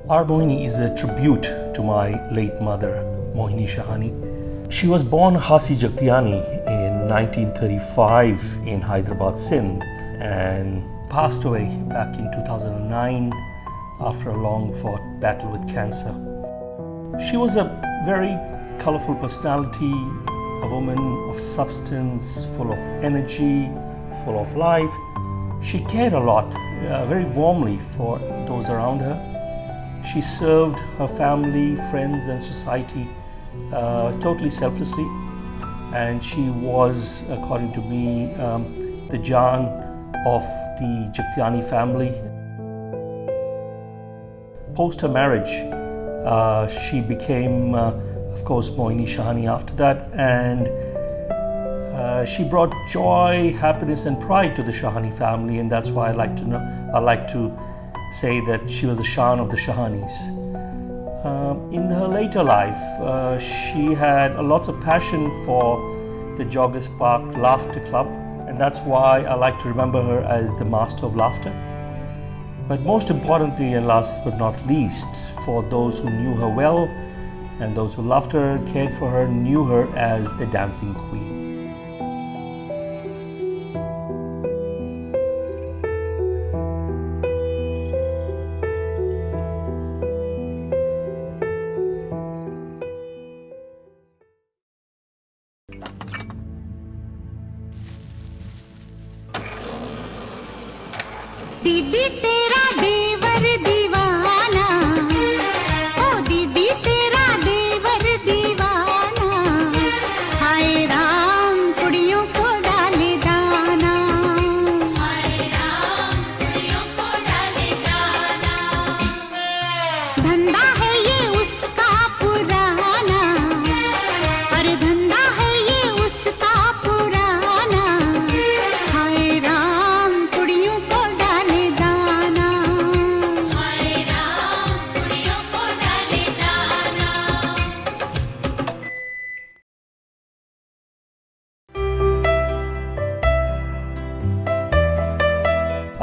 Our Mohini is a tribute to my late mother, Mohini Shahani. She was born Hasi Jagtiani in 1935 in Hyderabad, Sindh, and passed away back in 2009 after a long-fought battle with cancer. She was a very colorful personality, a woman of substance, full of energy, full of life. She cared a lot, very warmly for those around her. She served her family, friends and society totally selflessly, and she was, according to me, the Jaan of the Jagtiani family. Post her marriage, she became, of course, Mohini Shahani after that, and she brought joy, happiness and pride to the Shahani family, and that's why I like to say that she was the Shan of the Shahanis. In her later life, she had lots of passion for the Joggers Park Laughter Club, and that's why I like to remember her as the Master of Laughter. But most importantly, and last but not least, for those who knew her well and those who loved her, cared for her, knew her as a dancing queen. दीदी तेरा देवर दीवाना, ओ दीदी तेरा देवर दीवाना, हाय राम कुड़ियों को डाले दाना, हाय राम कुड़ियों को डाले दाना, धंधा है ये उसका पुराना, अरे धंधा है ये उसका पुराना, हाय राम कुड़ियों को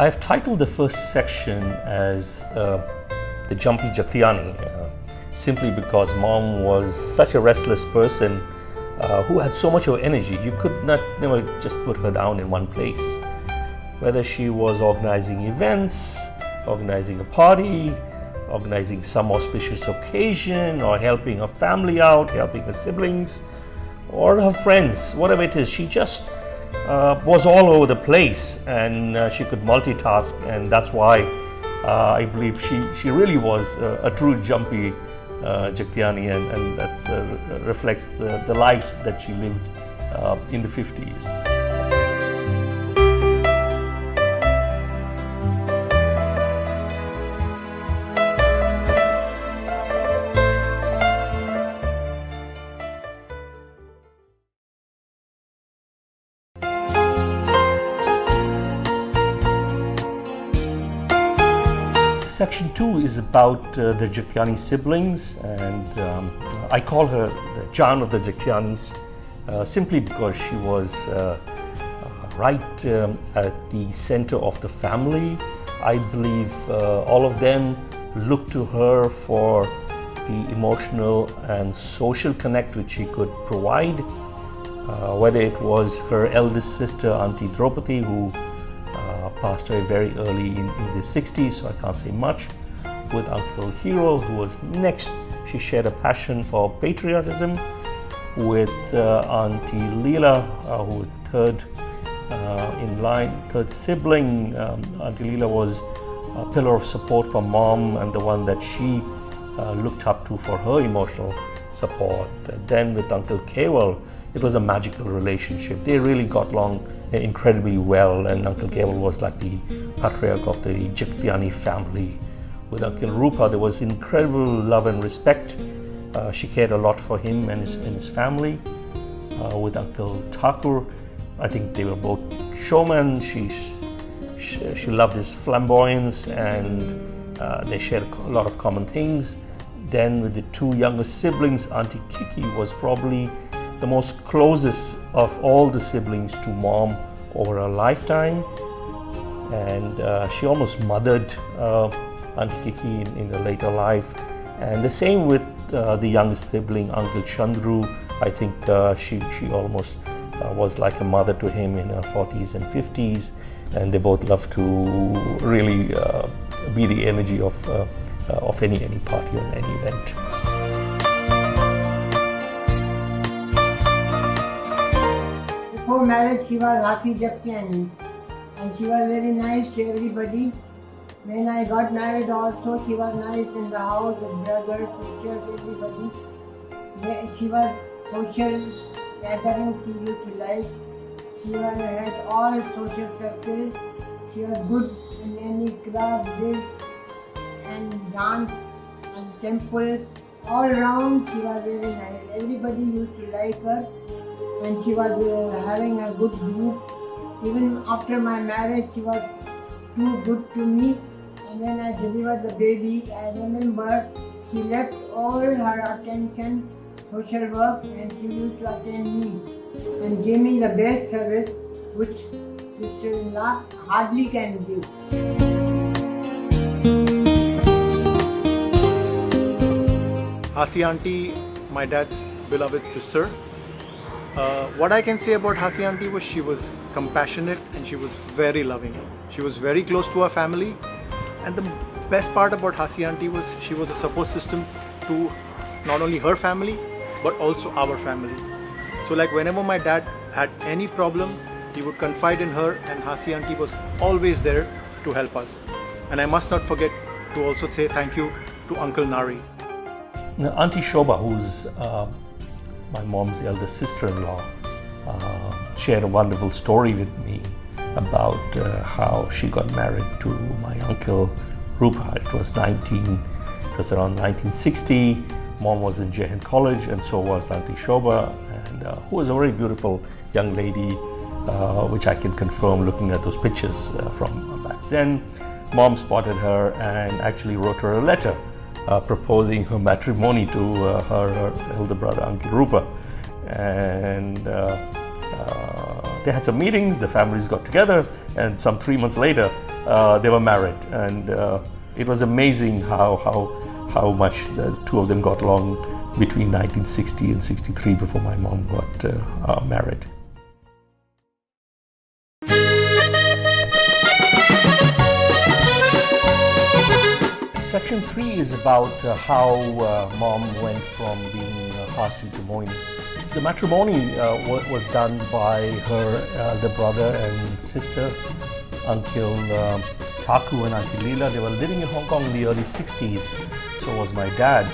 I have titled the first section as the Jumpy Jagtiani, simply because Mom was such a restless person who had so much of energy. You could never just put her down in one place. Whether she was organizing events, organizing a party, organizing some auspicious occasion, or helping her family out, helping her siblings, or her friends, whatever it is, she just was all over the place, and she could multitask, and that's why I believe she really was a true Jumpy Jagtiani, and that reflects the life that she lived in the 50s. Section 2 is about the Jagtiani siblings, and I call her the Jaan of the Jagtianis simply because she was right at the center of the family. I believe all of them looked to her for the emotional and social connect which she could provide, whether it was her eldest sister, Auntie Draupadi, who passed away very early in the 60s, so I can't say much. With Uncle Hero, who was next, she shared a passion for patriotism. With Auntie Leela, who was the third in line, third sibling. Auntie Leela was a pillar of support for Mom and the one that she looked up to for her emotional support. And then with Uncle Keval, it was a magical relationship. They really got along incredibly well, and Uncle Keval was like the patriarch of the Jagtiani family. With Uncle Rupa, there was incredible love and respect. She cared a lot for him and his family. With Uncle Thakur, I think they were both showmen. She loved his flamboyance, and they shared a lot of common things. Then with the two younger siblings, Auntie Kiki was probably the most closest of all the siblings to Mom over a lifetime, and she almost mothered Auntie Kiki in her later life. And the same with the youngest sibling, Uncle Chandru. I think she almost was like a mother to him in her 40s and 50s. And they both love to really be the energy of any party or any event. Before marriage, she was Haki Japtiani, and she was very nice to everybody. When I got married also, she was nice in the house with brothers, sisters, everybody. She was social gatherings she used to like. She had all social circles. She was good in any club, this and dance and temples. All round she was very nice. Everybody used to like her, and she was having a good group. Even after my marriage, she was too good to me. And when I delivered the baby, I remember she left all her attention, social work, and she used to attend me and gave me the best service which sister-in-law hardly can give. Hasi auntie, my dad's beloved sister. What I can say about Hasi auntie was she was compassionate and she was very loving. She was very close to our family, and the best part about Hasi auntie was she was a support system to not only her family but also our family. So like whenever my dad had any problem, he would confide in her, and Hasi auntie was always there to help us. And I must not forget to also say thank you to Uncle Nari. Now, Auntie Shobha, who's my mom's elder sister-in-law, shared a wonderful story with me about how she got married to my uncle Rupa. It was around 1960. Mom was in Jahan College, and so was Auntie Shobha, and who was a very beautiful young lady, which I can confirm looking at those pictures from back then. Mom spotted her and actually wrote her a letter proposing her matrimony to her elder brother, Uncle Rupa. And they had some meetings, the families got together, and some 3 months later, they were married. And it was amazing how much the two of them got along between 1960 and 63 before my mom got married. Section 3 is about how mom went from being Hasi to Mohini. The matrimony was done by her elder brother and sister, Uncle Thaku and Auntie Leela. They were living in Hong Kong in the early 60s, so was my dad.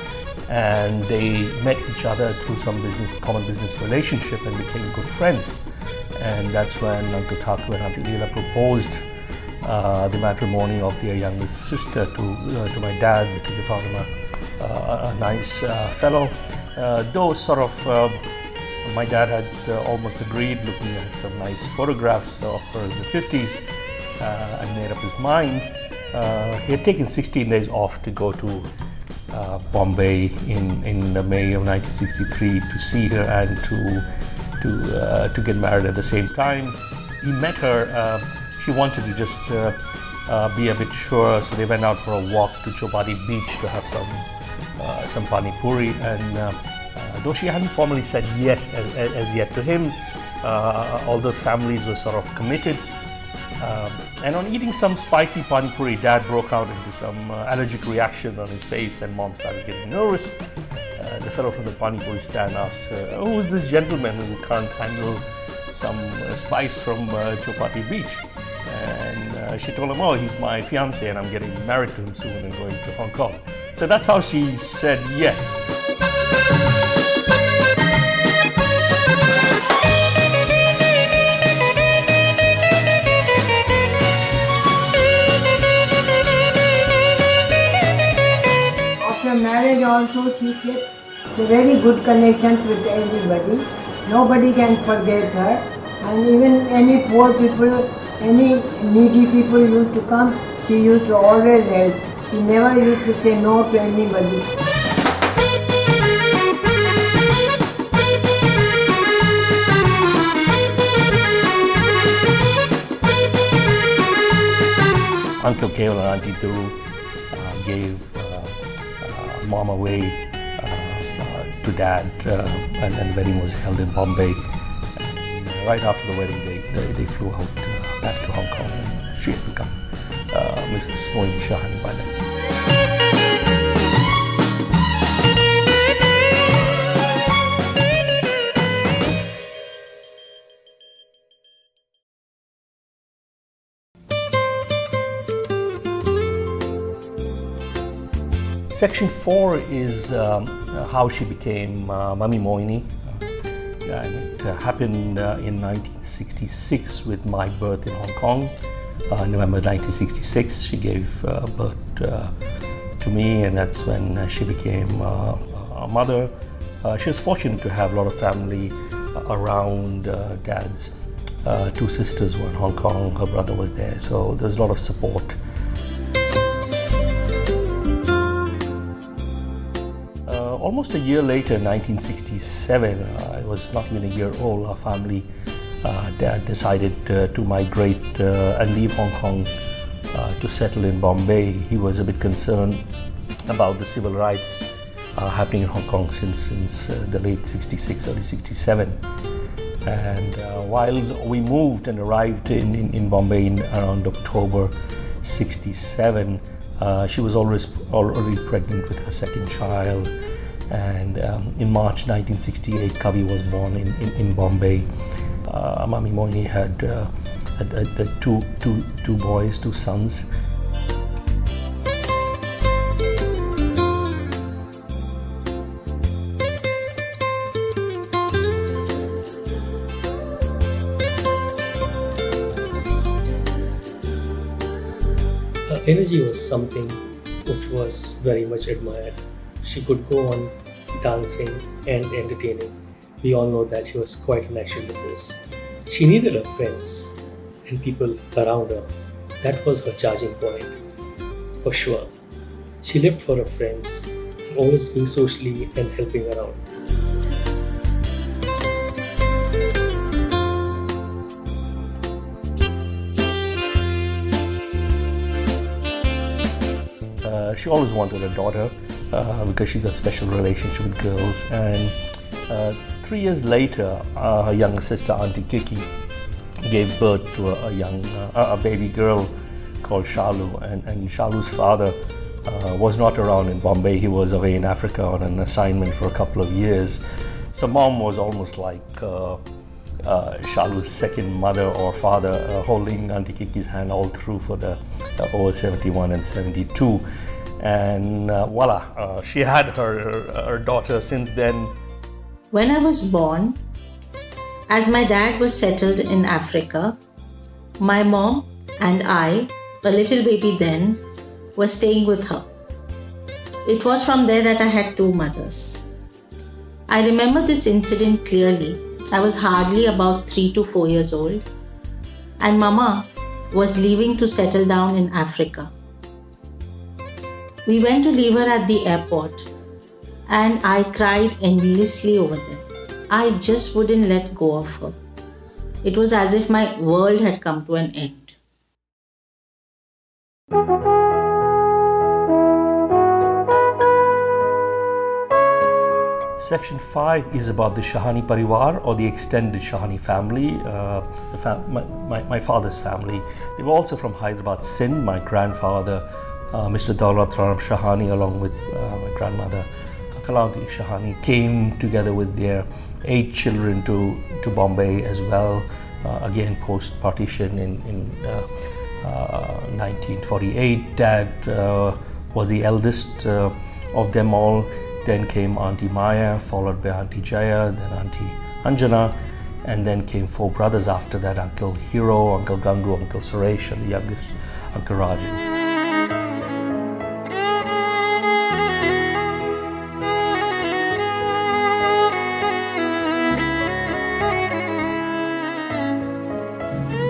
And they met each other through some common business relationship and became good friends. And that's when Uncle Thaku and Auntie Leela proposed the matrimony of their youngest sister to my dad, because they found him a nice fellow. Though sort of my dad had almost agreed, looking at some nice photographs of her in the 50s, and made up his mind. He had taken 16 days off to go to Bombay in May of 1963 to see her and to get married at the same time. He met her. She wanted to just be a bit sure, so they went out for a walk to Chopati Beach to have some pani puri. And though she hadn't formally said yes as yet to him, all the families were sort of committed. And on eating some spicy pani puri, Dad broke out into some allergic reaction on his face, and Mom started getting nervous. The fellow from the pani puri stand asked her, "Who is this gentleman who can't handle some spice from Chopati Beach?" And she told him, "Oh, he's my fiancé and I'm getting married to him soon and going to Hong Kong." So that's how she said yes. After marriage also, she kept very good connections with everybody. Nobody can forget her. And even any poor people, any needy people used to come, she used to always help. She never used to say no to anybody. Uncle Keval and Auntie Duru gave mom away to dad, and the wedding was held in Bombay. And right after the wedding, they flew out back to Hong Kong, and she had become Mrs. Mohini Shahani by then. Section 4 is how she became Mummy Mohini. And it happened in 1966 with my birth in Hong Kong. November 1966, she gave birth to me, and that's when she became a mother. She was fortunate to have a lot of family around Dad's. Two sisters were in Hong Kong, her brother was there, so there was a lot of support. Almost a year later, in 1967, I was not even a year old, our family, Dad decided to migrate and leave Hong Kong to settle in Bombay. He was a bit concerned about the civil rights happening in Hong Kong since the late 66, early 67. And while we moved and arrived in Bombay in around October 67, she was already pregnant with her second child. And in March 1968, Kavi was born in Bombay. Mummy Mohini had two boys, two sons. Her energy was something which was very much admired. She could go on dancing and entertaining. We all know that she was quite an action with this. She needed her friends and people around her. That was her charging point, for sure. She lived for her friends, always being socially and helping around. She always wanted a daughter. Because she got a special relationship with girls, and 3 years later, her younger sister, Auntie Kiki, gave birth to a baby girl called Shalu, and Shalu's father was not around in Bombay. He was away in Africa on an assignment for a couple of years. So mom was almost like Shalu's second mother or father, holding Auntie Kiki's hand all through for the over 71 and 72. And voila, she had her daughter since then. When I was born, as my dad was settled in Africa, my mom and I, a little baby then, were staying with her. It was from there that I had two mothers. I remember this incident clearly. I was hardly about 3 to 4 years old, and Mama was leaving to settle down in Africa. We went to leave her at the airport, and I cried endlessly over there. I just wouldn't let go of her. It was as if my world had come to an end. Section 5 is about the Shahani Parivar, or the extended Shahani family, my father's family. They were also from Hyderabad, Sindh. My grandfather, Mr. Daulat Ram Shahani, along with my grandmother, Kalauti Shahani, came together with their 8 children to Bombay as well, again post-partition in 1948. Dad was the eldest of them all. Then came Auntie Maya, followed by Auntie Jaya, then Auntie Anjana, and then came 4 brothers after that: Uncle Hero, Uncle Gangu, Uncle Suresh, and the youngest, Uncle Raju.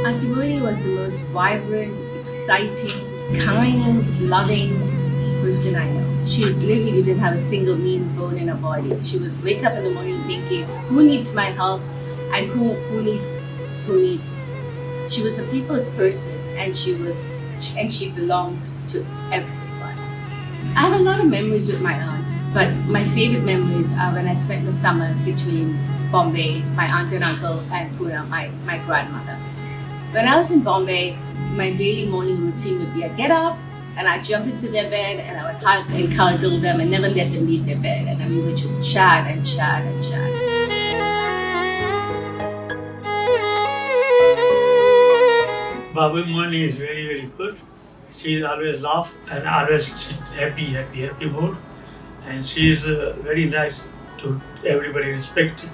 Auntie Mohini was the most vibrant, exciting, kind, loving person I know. She literally didn't have a single mean bone in her body. She would wake up in the morning thinking, who needs my help and who needs me? She was a people's person, and she belonged to everyone. I have a lot of memories with my aunt, but my favorite memories are when I spent the summer between Bombay, my aunt and uncle, and Pune, my grandmother. When I was in Bombay, my daily morning routine would be I'd get up and I'd jump into their bed and I would hug and cuddle them and never let them leave their bed. And then we would just chat and chat and chat. Babu Mohini is very, very good. She always laugh and always happy mood. And she is very nice to everybody respect.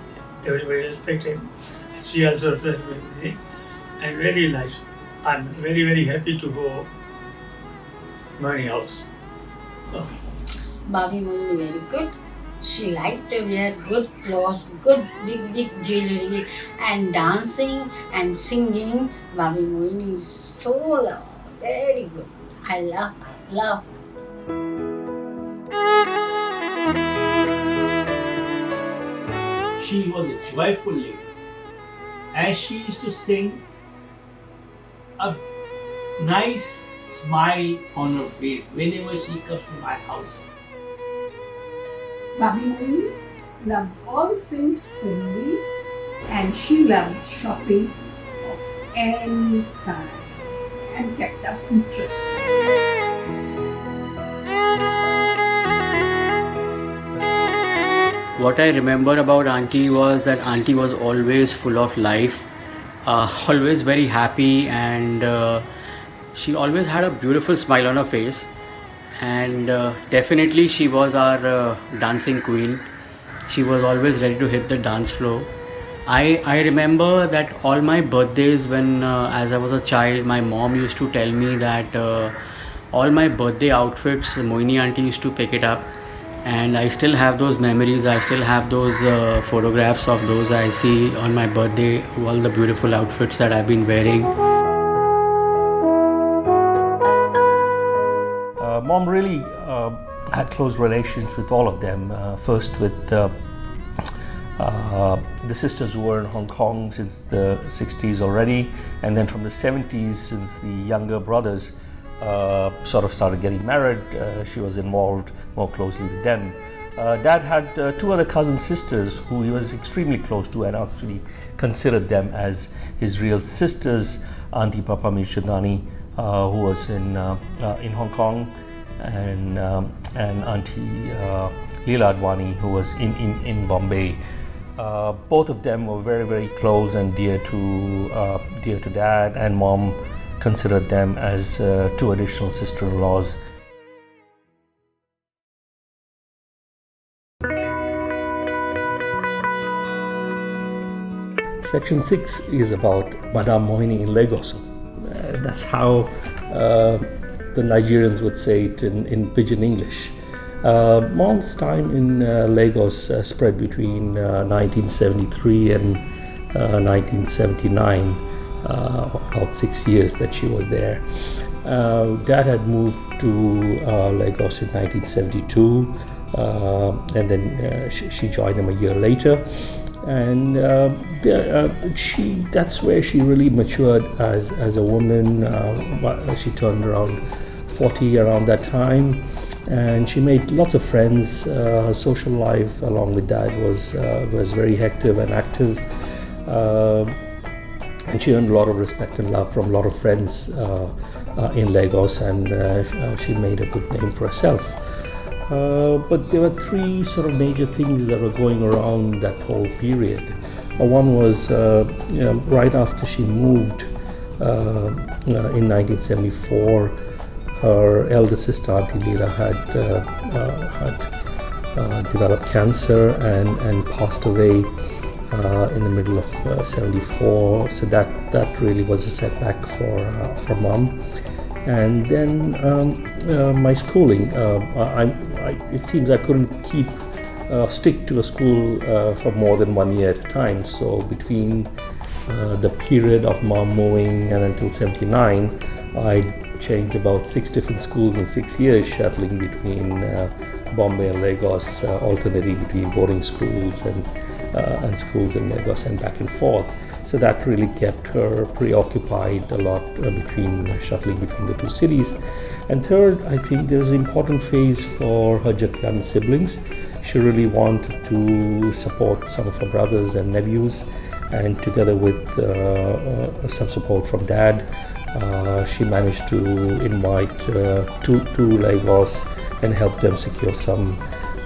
Everybody respect him. And she also respects me. And very nice. I'm very, very happy to go Mohini house. Okay. Babi Mohini very good. She liked to wear good clothes, good big jewelry, and dancing and singing. Babi Mohini is so lovely, very good. I love her. She was a joyful lady, and she used to sing a nice smile on her face whenever she comes to my house. Babi Mohini loved all things simply, and she loved shopping of any kind and kept us interested. What I remember about Auntie was that Auntie was always full of life, always very happy, and she always had a beautiful smile on her face. And definitely she was our dancing queen. She was always ready to hit the dance floor. I remember that all my birthdays when as I was a child, my mom used to tell me that all my birthday outfits, Mohini auntie used to pick it up. And I still have those memories. I still have those photographs of those. I see on my birthday all the beautiful outfits that I've been wearing. Mom really had close relations with all of them. First with the sisters who were in Hong Kong since the 60s already, and then from the 70s, since the younger brothers sort of started getting married, she was involved more closely with them. Dad had two other cousin sisters who he was extremely close to and actually considered them as his real sisters. Auntie Mohini Shahani, who was in Hong Kong, and Auntie Leela Advani, who was in Bombay. Both of them were very, very close and dear to Dad, and Mom considered them as two additional sister-in-laws. Section 6 is about Madame Mohini in Lagos. That's how the Nigerians would say it in pidgin English. Mom's time in Lagos spread between 1973 and 1979, about 6 years that she was there. Dad had moved to Lagos in 1972, and then she joined him a year later. And that's where she really matured as a woman. She turned around 40 around that time, and she made lots of friends. Her social life along with Dad was very active and active, and she earned a lot of respect and love from a lot of friends in Lagos, and she made a good name for herself. But there were three sort of major things that were going around that whole period. One was right after she moved in 1974, her elder sister Auntie Leela had developed cancer and passed away in the middle of 74. So that really was a setback for Mom. And then my schooling. It seems I couldn't stick to a school for more than 1 year at a time. So between the period of Mom moving and until 79, I changed about 6 different schools in 6 years, shuttling between Bombay and Lagos, alternating between boarding schools and schools in Lagos and back and forth. So that really kept her preoccupied a lot shuttling between the two cities. And third, I think there's an important phase for her Jakyani siblings. She really wanted to support some of her brothers and nephews, and together with some support from Dad, she managed to invite to Lagos and help them secure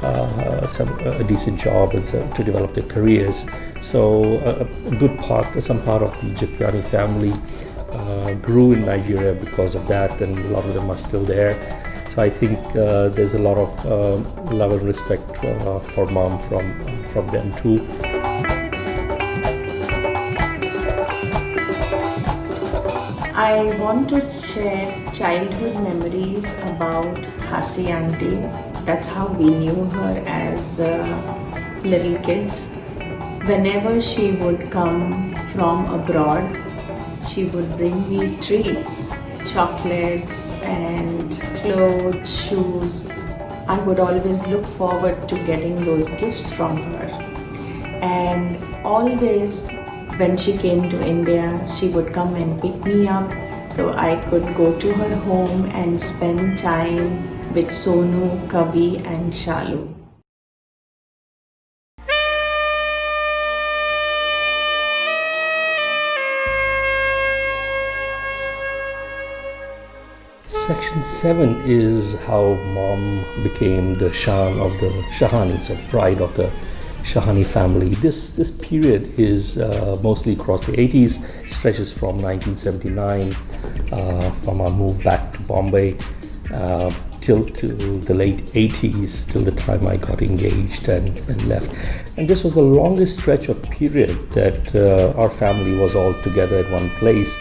a decent job and to develop their careers. So some part of the Jakyani family grew in Nigeria because of that, and a lot of them are still there. So I think there's a lot of love and respect for Mom from them too. I want to share childhood memories about Hasi Auntie. That's how we knew her as little kids. Whenever she would come from abroad, she would bring me treats, chocolates and clothes, shoes. I would always look forward to getting those gifts from her. And always when she came to India, she would come and pick me up so I could go to her home and spend time with Sonu, Kavi and Shalu. Section 7 is how Mom became the Shan of the Shahanis, or the pride of the Shahani family. This period is mostly across the 80s, stretches from 1979, from our move back to Bombay, till to the late 80s, till the time I got engaged and left. And this was the longest stretch of period that our family was all together at one place.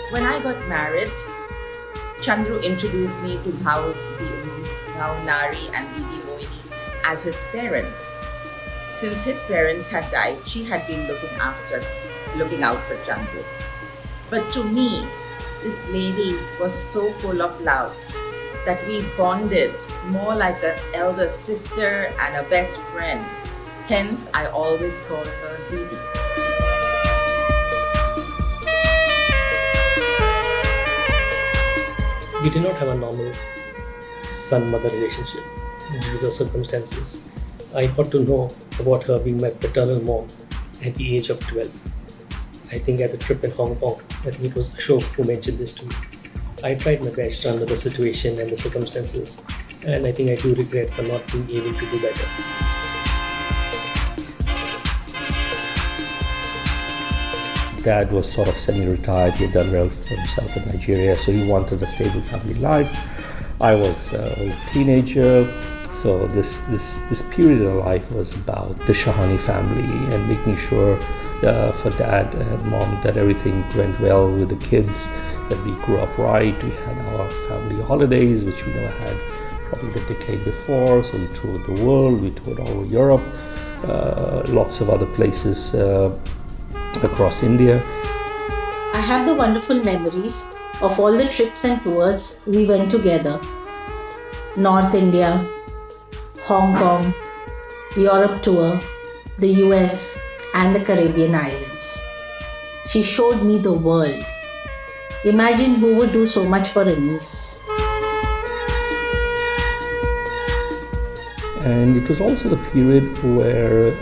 When I got married, Chandru introduced me to Bhau Nari and Didi Mohini as his parents. Since his parents had died, she had been looking out for Chandru. But to me, this lady was so full of love that we bonded more like an elder sister and a best friend. Hence, I always call her Didi. We did not have a normal son-mother relationship due to the circumstances. I got to know about her being my paternal mom at the age of 12. I think at the trip in Hong Kong, I think it was Ashok who mentioned this to me. I tried my best under the situation and the circumstances, and I think I do regret for not being able to do better. Dad was sort of semi-retired. He had done well for himself in Nigeria, so he wanted a stable family life. I was a teenager, so this period of life was about the Shahani family and making sure for Dad and Mom that everything went well with the kids, that we grew up right. We had our family holidays, which we never had probably the decade before. So we toured the world, we toured all over Europe, lots of other places across India. I have the wonderful memories of all the trips and tours we went together. North India, Hong Kong, Europe tour, the US and the Caribbean islands. She showed me the world. Imagine who would do so much for a niece. And it was also the period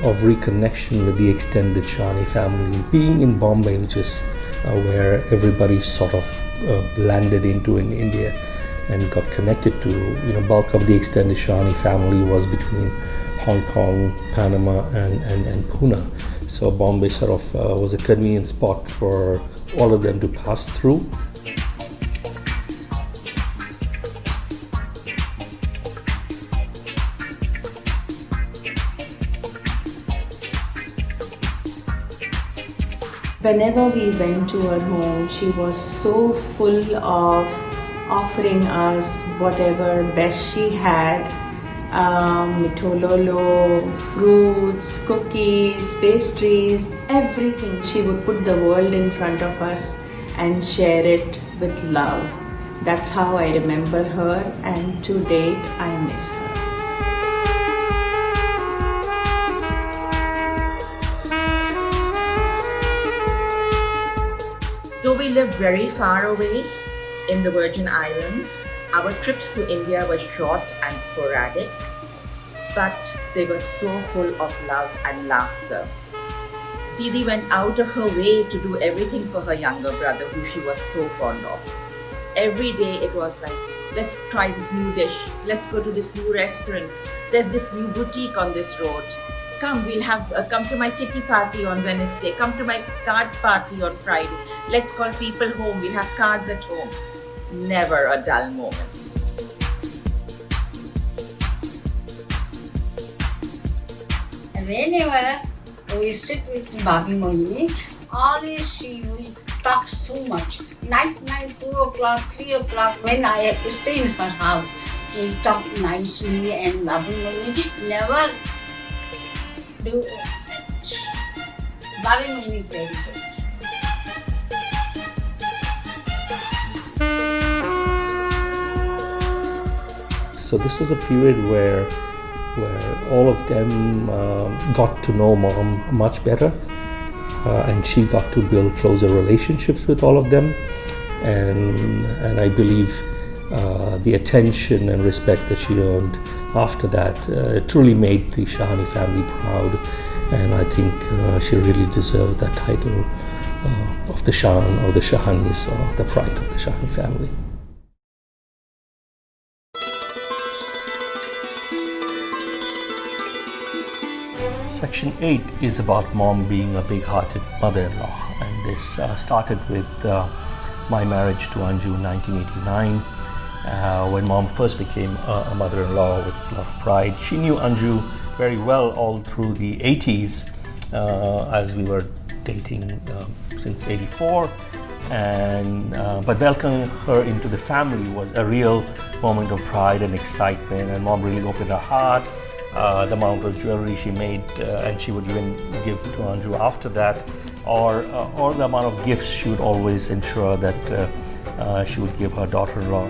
of reconnection with the extended Shahani family. Being in Bombay, which is where everybody sort of landed into in India and got connected to, bulk of the extended Shahani family was between Hong Kong, Panama and Pune. So Bombay sort of was a convenient spot for all of them to pass through. Whenever we went to her home, she was so full of offering us whatever best she had. Mitololo, fruits, cookies, pastries, everything. She would put the world in front of us and share it with love. That's how I remember her, and to date I miss her. lived very far away in the Virgin Islands. Our trips to India were short and sporadic, but they were so full of love and laughter. Didi went out of her way to do everything for her younger brother, who she was so fond of. Every day it was like, let's try this new dish, let's go to this new restaurant, there's this new boutique on this road. Come, we'll have come to my kitty party on Wednesday, come to my cards party on Friday. Let's call people home, we'll have cards at home. Never a dull moment. And whenever we sit with Bhabhi Mohini, always she will talk so much. Night, 2 o'clock, 3 o'clock, when I stay in her house, we talk nicely, and Bhabhi Mohini never do. Bhabhi Mohini is very good. So this was a period where all of them got to know Mom much better, and she got to build closer relationships with all of them, and I believe the attention and respect that she earned after that truly made the Shahani family proud, and I think she really deserved that title of the Shahan or the Shahanis, or the pride of the Shahani family. Section 8 is about Mom being a big-hearted mother-in-law, and this started with my marriage to Anju in 1989, when Mom first became a mother-in-law with a lot of pride. She knew Anju very well all through the 80s, as we were dating since 84, but welcoming her into the family was a real moment of pride and excitement, and Mom really opened her heart. The amount of jewelry she made, and she would even give to Anju after that, or the amount of gifts she would always ensure that she would give her daughter-in-law.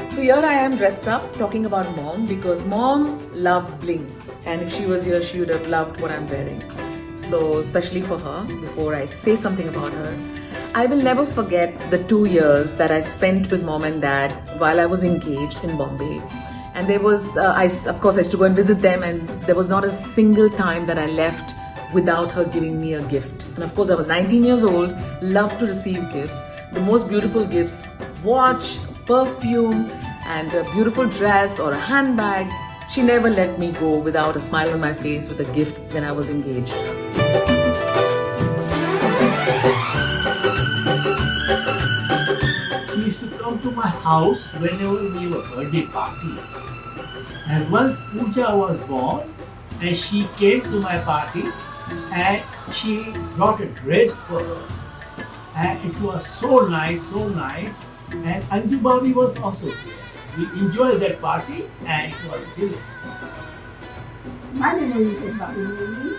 So here I am dressed up talking about Mom, because Mom loved bling, and if she was here she would have loved what I'm wearing. So especially for her, before I say something about her, I will never forget the 2 years that I spent with Mom and Dad while I was engaged in Bombay. And there was, of course I used to go and visit them, and there was not a single time that I left without her giving me a gift. And of course I was 19 years old, loved to receive gifts. The most beautiful gifts, watch, perfume, and a beautiful dress or a handbag. She never let me go without a smile on my face with a gift when I was engaged. To my house whenever we have a birthday party, and once Pooja was born, and she came to my party, and she brought a dress for her, and it was so nice, and Anju Bhabhi was also there. We enjoyed that party, and it was brilliant. My memories of Bhabhi Mohini,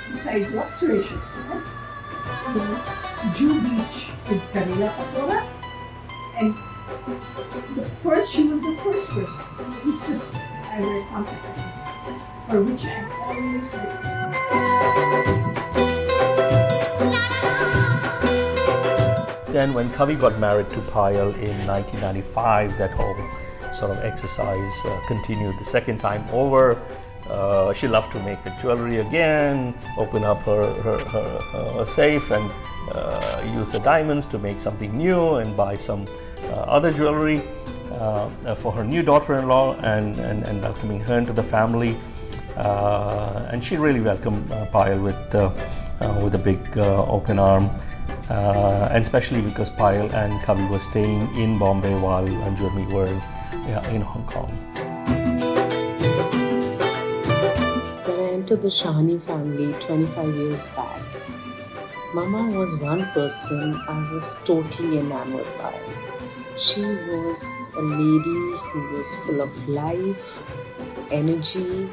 besides what Suresh said, was Jew Beach with Karela Pakoda, and she was the first person, his sister, I ever contacted his sister, for which I am always grateful. Then when Kavi got married to Payal in 1995, that whole sort of exercise continued the second time over. She loved to make her jewelry again, open up her safe and use the diamonds to make something new and buy some other jewelry for her new daughter-in-law and welcoming her into the family. And she really welcomed Payal with a big open arm, and especially because Payal and Kavi were staying in Bombay while Anju and me were in Hong Kong. When I entered the Shahani family 25 years back, Mama was one person I was totally enamored by. She was a lady who was full of life, energy,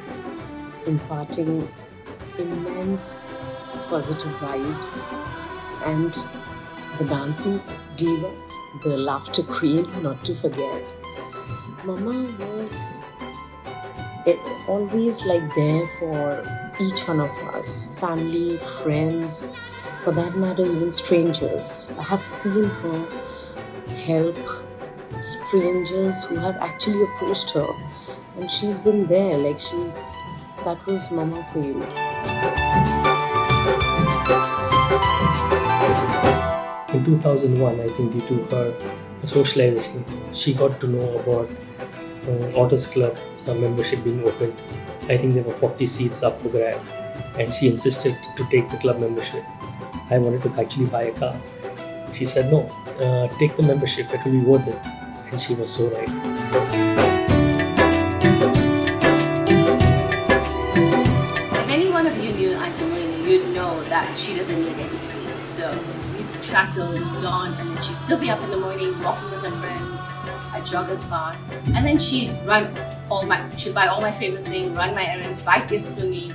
imparting immense positive vibes, and the dancing diva, the laughter queen, not to forget. Mama was always like there for each one of us, family, friends, for that matter, even strangers. I have seen her help strangers who have actually approached her, and she's been there. That was Mama for you. In 2001, I think due to her socialization, she got to know about Autos Club membership being opened. I think there were 40 seats up for grab, and she insisted to take the club membership. I wanted to actually buy a car. She said, no, take the membership, it will be worth it. And she was so right. If any one of you knew Auntie Mohini, you'd know that she doesn't need any sleep. So we'd chat till dawn, and then she'd still be up in the morning, walking with her friends at Joggers Bar. And then she'd buy all my favorite things, run my errands, buy gifts for me.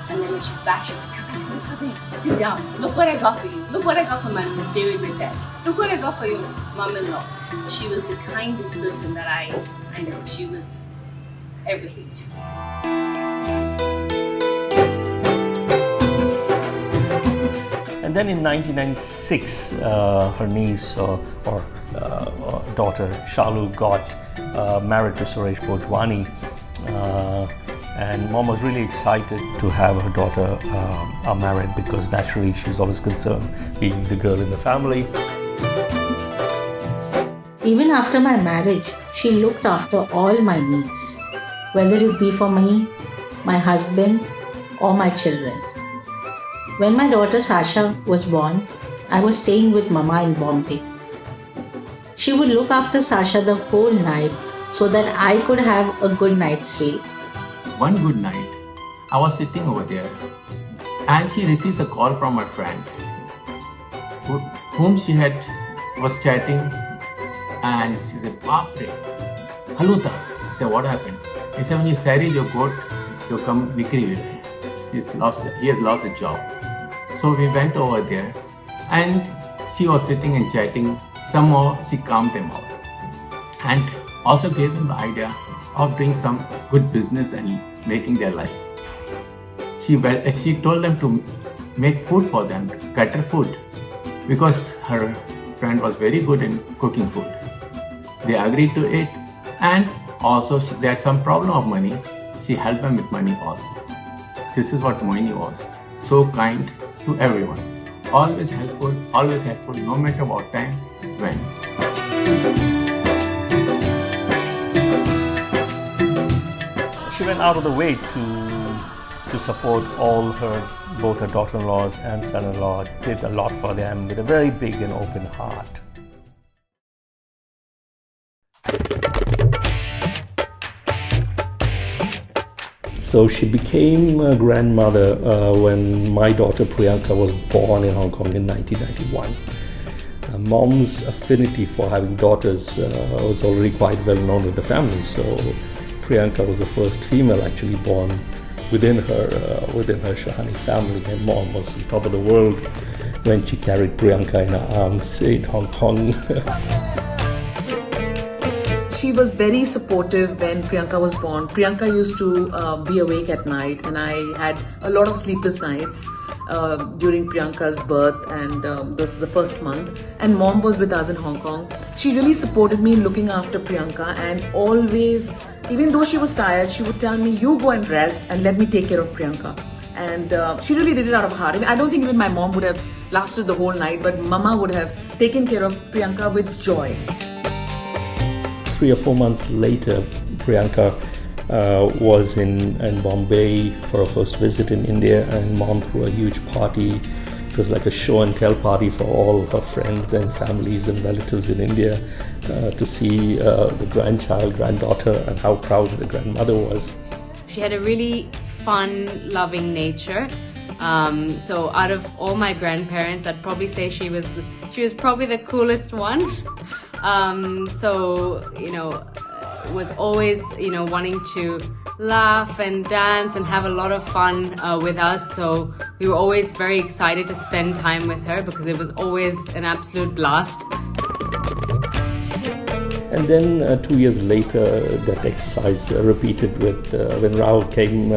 And then when she's back, she's like, come here, sit down. Look what I got for you. Look what I got for my most favorite Britain. Look what I got for your mom-in-law. She was the kindest person that I know. She was everything to me. And then in 1996, her niece or daughter Shalu got married to Suresh Bhojwani. And Mom was really excited to have her daughter married, because naturally she's always concerned being the girl in the family. Even after my marriage, she looked after all my needs, whether it be for me, my husband, or my children. When my daughter Sasha was born, I was staying with Mama in Bombay. She would look after Sasha the whole night so that I could have a good night's sleep. One good night, I was sitting over there and she receives a call from her friend whom she was chatting, and she said, Baapre, Haluta. I said, what happened? He said, when you married your goat, you come nikri with hai. He has lost the job. So we went over there and she was sitting and chatting. Somehow she calmed them out and also gave them the idea of doing some good business and making their life. She told them to make food for them, cater food, because her friend was very good in cooking food. They agreed to it, and also they had some problem of money. She helped them with money also. This is what Mohini was. So kind to everyone. Always helpful, no matter what time, when. She went out of the way to support both her daughter-in-laws and son-in-law, did a lot for them with a very big and open heart. So she became a grandmother when my daughter Priyanka was born in Hong Kong in 1991. Mom's affinity for having daughters was already quite well known in the family, so Priyanka was the first female actually born within her Shahani family, and Mom was on top of the world when she carried Priyanka in her arms in Hong Kong. She was very supportive when Priyanka was born. Priyanka used to be awake at night, and I had a lot of sleepless nights during Priyanka's birth, and this was the first month. And Mom was with us in Hong Kong. She really supported me in looking after Priyanka, and always, even though she was tired, she would tell me, you go and rest and let me take care of Priyanka. And she really did it out of heart. I mean, I don't think even my mom would have lasted the whole night, but Mama would have taken care of Priyanka with joy. 3 or 4 months later, Priyanka was in Bombay for her first visit in India, and Mom threw a huge party. It was like a show and tell party for all her friends and families and relatives in India to see the granddaughter, and how proud the grandmother was. She had a really fun, loving nature. So out of all my grandparents, I'd probably say she was probably the coolest one. Was always, wanting to laugh and dance and have a lot of fun with us. So we were always very excited to spend time with her because it was always an absolute blast. And then 2 years later, that exercise repeated with when Rahul came.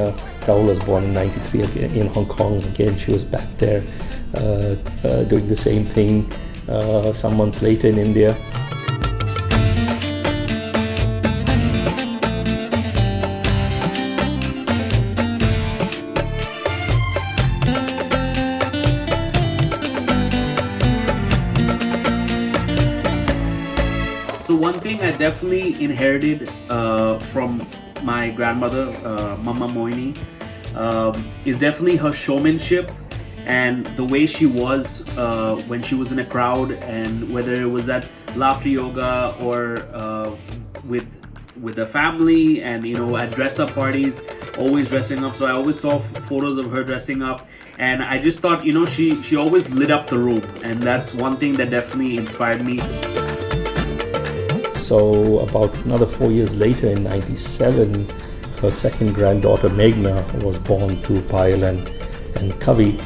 Rahul was born in '93 again in Hong Kong. Again, she was back there doing the same thing some months later in India. So one thing I definitely inherited from my grandmother, Mama Mohini, is definitely her showmanship and the way she was when she was in a crowd, and whether it was at laughter yoga or with the family, and at dress-up parties, always dressing up. So I always saw photos of her dressing up, and I just thought, she always lit up the room, and that's one thing that definitely inspired me. So about another 4 years later, in '97, her second granddaughter Meghna was born to Payal and Kavi,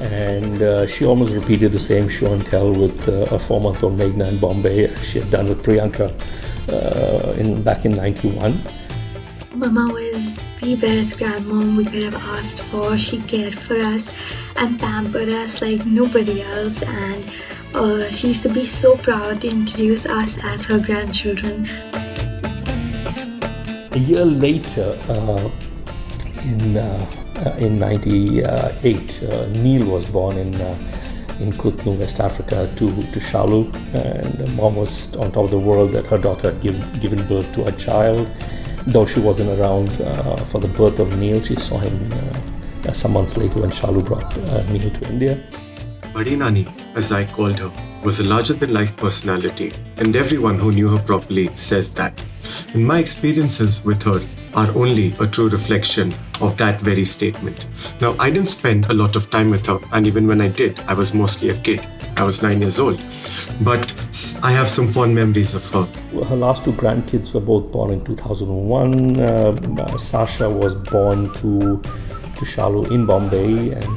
and she almost repeated the same show and tell with a 4-month-old Meghna in Bombay, as she had done with Priyanka back in '91. Mama was the best grandmom we could have asked for. She cared for us and pampered us like nobody else, and she used to be so proud to introduce us as her grandchildren. A year later, in '98, Neil was born in Kutnu, West Africa, to Shalu, and Mom was on top of the world that her daughter had given birth to a child. Though she wasn't around for the birth of Neil, she saw him some months later when Shalu brought Neil to India. Badi Nani, as I called her, was a larger-than-life personality, and everyone who knew her properly says that. And my experiences with her are only a true reflection of that very statement. Now, I didn't spend a lot of time with her, and even when I did, I was mostly a kid. I was 9 years old. But I have some fond memories of her. Her last two grandkids were both born in 2001. Sasha was born to Shalu in Bombay, and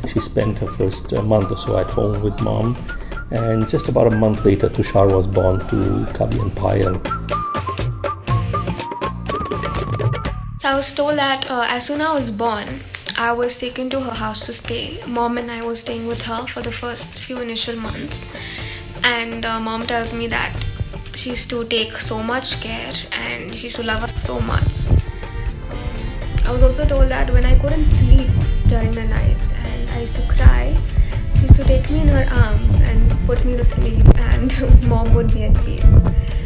she spent her first month or so at home with Mom. And just about a month later, Tushar was born to Kavi and Payal. I was told that as soon as I was born, I was taken to her house to stay. Mom and I were staying with her for the first few initial months. And Mom tells me that she used to take so much care and she used to love us so much. I was also told that when I couldn't sleep during the nights and I used to cry, she used to take me in her arms and put me to sleep, and Mom would be at peace.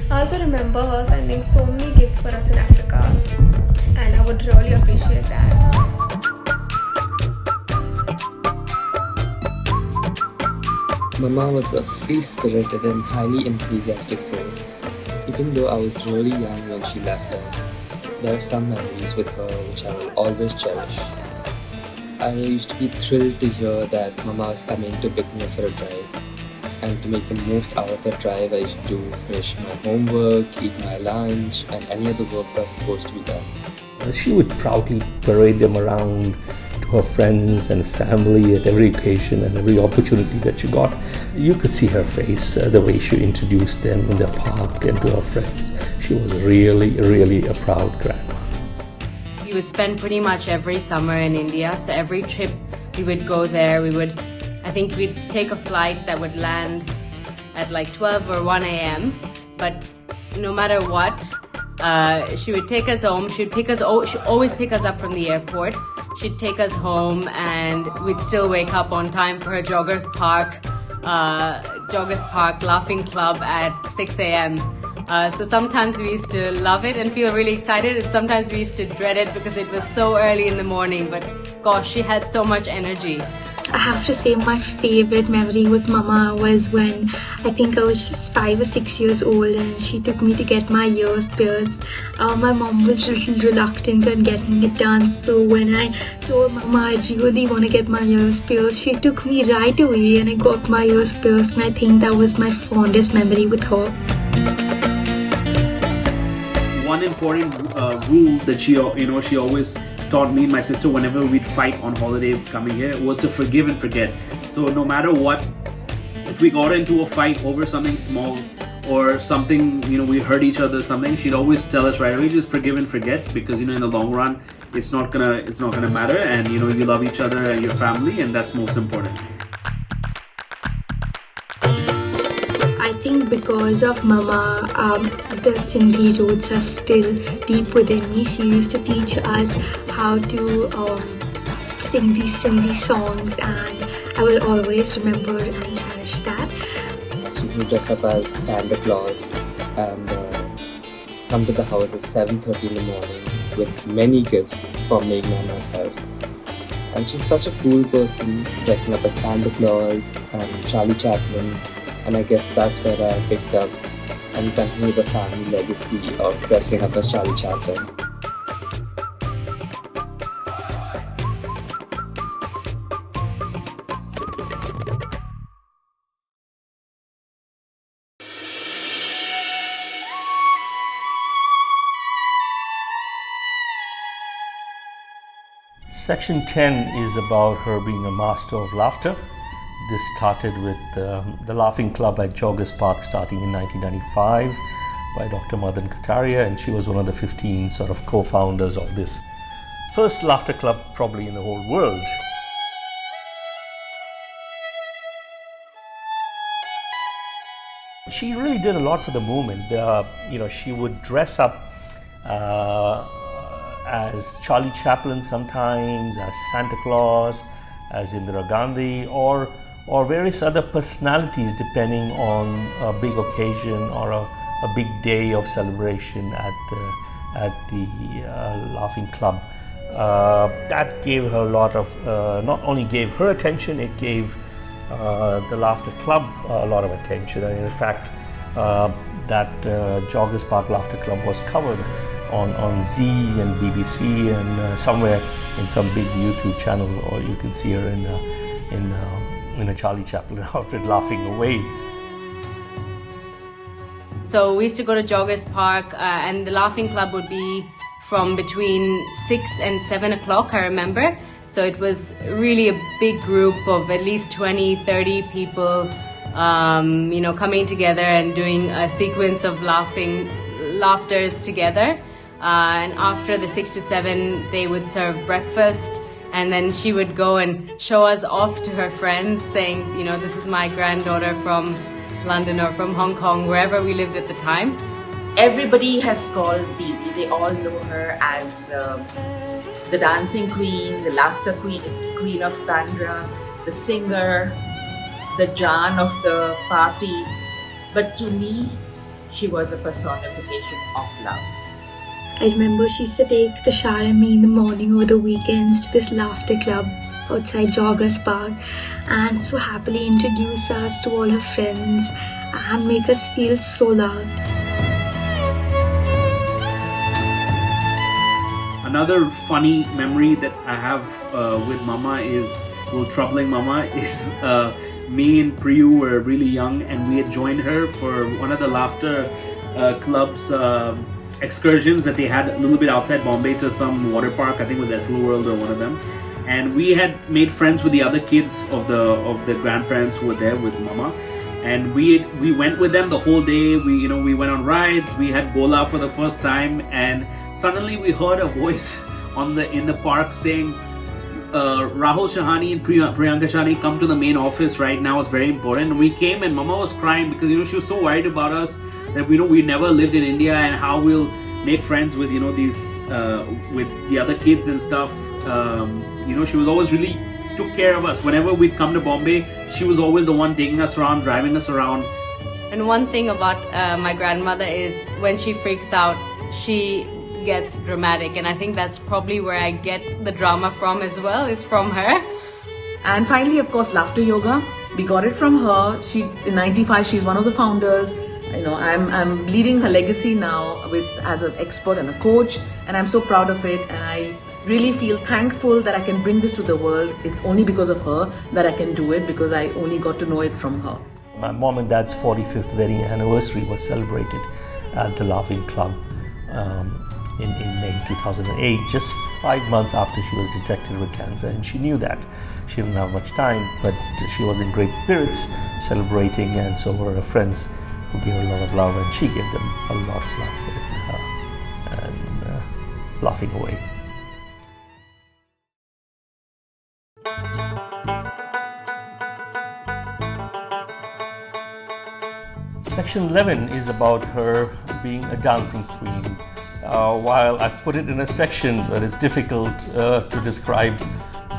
I also remember her sending so many gifts for us in Africa, and I would really appreciate that. Mama was a free-spirited and highly enthusiastic soul. Even though I was really young when she left us, there are some memories with her which I will always cherish. I used to be thrilled to hear that Mama was coming to pick me up for a drive. And to make the most out of that drive, I used to finish my homework, eat my lunch, and any other work that was supposed to be done. She would proudly parade them around to her friends and family at every occasion and every opportunity that she got. You could see her face, the way she introduced them in the park and to her friends. She was really, really a proud grandma. We would spend pretty much every summer in India, so every trip we would go there. I think we'd take a flight that would land at like 12 or 1 a.m. But no matter what, she would take us home. She'd always pick us up from the airport. She'd take us home, and we'd still wake up on time for her Joggers Park Laughing Club at 6 a.m. So sometimes we used to love it and feel really excited, and sometimes we used to dread it because it was so early in the morning. But gosh, she had so much energy. I have to say my favorite memory with Mama was when I think I was just 5 or 6 years old, and she took me to get my ears pierced. My mom was a little reluctant on getting it done, so when I told Mama I really want to get my ears pierced, she took me right away and I got my ears pierced, and I think that was my fondest memory with her. One important rule that she always taught me and my sister whenever we'd fight on holiday coming here was to forgive and forget. So no matter what, if we got into a fight over something small, or something, we hurt each other, something, she'd always tell us right away, just forgive and forget, because in the long run, it's not gonna matter, and you love each other and your family, and that's most important. I think because of Mama, the Sindhi roots are still deep within me. She used to teach us how to sing these Sindhi songs, and I will always remember and cherish that. She would dress up as Santa Claus and come to the house at 7:30 in the morning with many gifts for me and myself. And she's such a cool person, dressing up as Santa Claus and Charlie Chaplin. And I guess that's where I picked up and continued the family legacy of dressing up as Charlie Chaplin. Section 10 is about her being a master of laughter. This started with the Laughing Club at Joggers Park starting in 1995 by Dr. Madan Kataria, and she was one of the 15 sort of co-founders of this first laughter club probably in the whole world. She really did a lot for the movement. She would dress up as Charlie Chaplin sometimes, as Santa Claus, as Indira Gandhi, or various other personalities depending on a big occasion or a big day of celebration at the Laughing Club. That gave her a lot of, not only gave her attention, it gave the Laughter Club a lot of attention. And in fact, that Joggers Park Laughter Club was covered on Z and BBC and somewhere in some big YouTube channel, or you can see her in a Charlie Chaplin outfit laughing away. So we used to go to Joggers Park and the Laughing Club would be from between 6 and 7 o'clock, I remember. So it was really a big group of at least 20, 30 people, coming together and doing a sequence of laughters together. And after the 6 to 7, they would serve breakfast, and then she would go and show us off to her friends, saying, this is my granddaughter from London or from Hong Kong, wherever we lived at the time. Everybody has called Didi. They all know her as the dancing queen, the laughter queen, queen of Bandra, the singer, the Jan of the party. But to me, she was a personification of love. I remember she used to take the shower and me in the morning or the weekends to this laughter club outside Joggers Park and so happily introduce us to all her friends and make us feel so loved. Another funny memory that I have with Mama is, troubling Mama, is me and Priyu were really young and we had joined her for one of the laughter club's excursions that they had a little bit outside Bombay to some water park. I think it was Eslo World or one of them. And we had made friends with the other kids of the grandparents who were there with Mama. And we went with them the whole day. We went on rides. We had Gola for the first time, and suddenly we heard a voice in the park saying, Rahul Shahani and Priyanka Shahani, come to the main office right now. It's very important. We came and Mama was crying because she was so worried about us that we never lived in India and how we'll make friends with these with the other kids and stuff. She was always really took care of us. Whenever we'd come to Bombay, she was always the one taking us around, driving us around. And one thing about my grandmother is when she freaks out, she gets dramatic, and I think that's probably where I get the drama from as well, is from her. And finally, of course, laughter yoga. We got it from her. In '95, she's one of the founders. I'm leading her legacy now as an expert and a coach, and I'm so proud of it, and I really feel thankful that I can bring this to the world. It's only because of her that I can do it, because I only got to know it from her. My mom and dad's 45th wedding anniversary was celebrated at the Laughing Club in May 2008, just 5 months after she was detected with cancer, and she knew that. She didn't have much time, but she was in great spirits celebrating, and so were her friends who gave her a lot of love, and she gave them a lot of love and laughing away. Section 11 is about her being a dancing queen. While I've put it in a section that is difficult to describe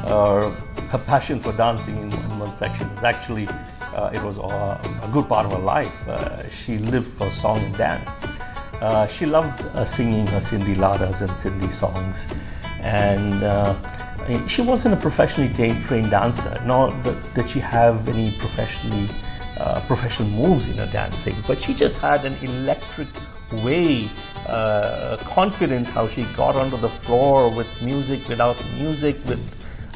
her passion for dancing in one section, is actually it was a good part of her life. She lived for song and dance. She loved singing her Sindhi ladas and Sindhi songs, and she wasn't a professionally trained dancer, nor did she have any professional moves in her dancing, but she just had an electric way, confidence, how she got onto the floor with music, without music,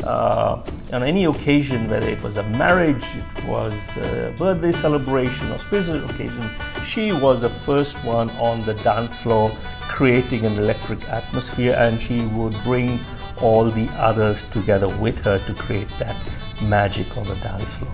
on any occasion, whether it was a marriage, it was a birthday celebration or special occasion, she was the first one on the dance floor creating an electric atmosphere, and she would bring all the others together with her to create that magic on the dance floor.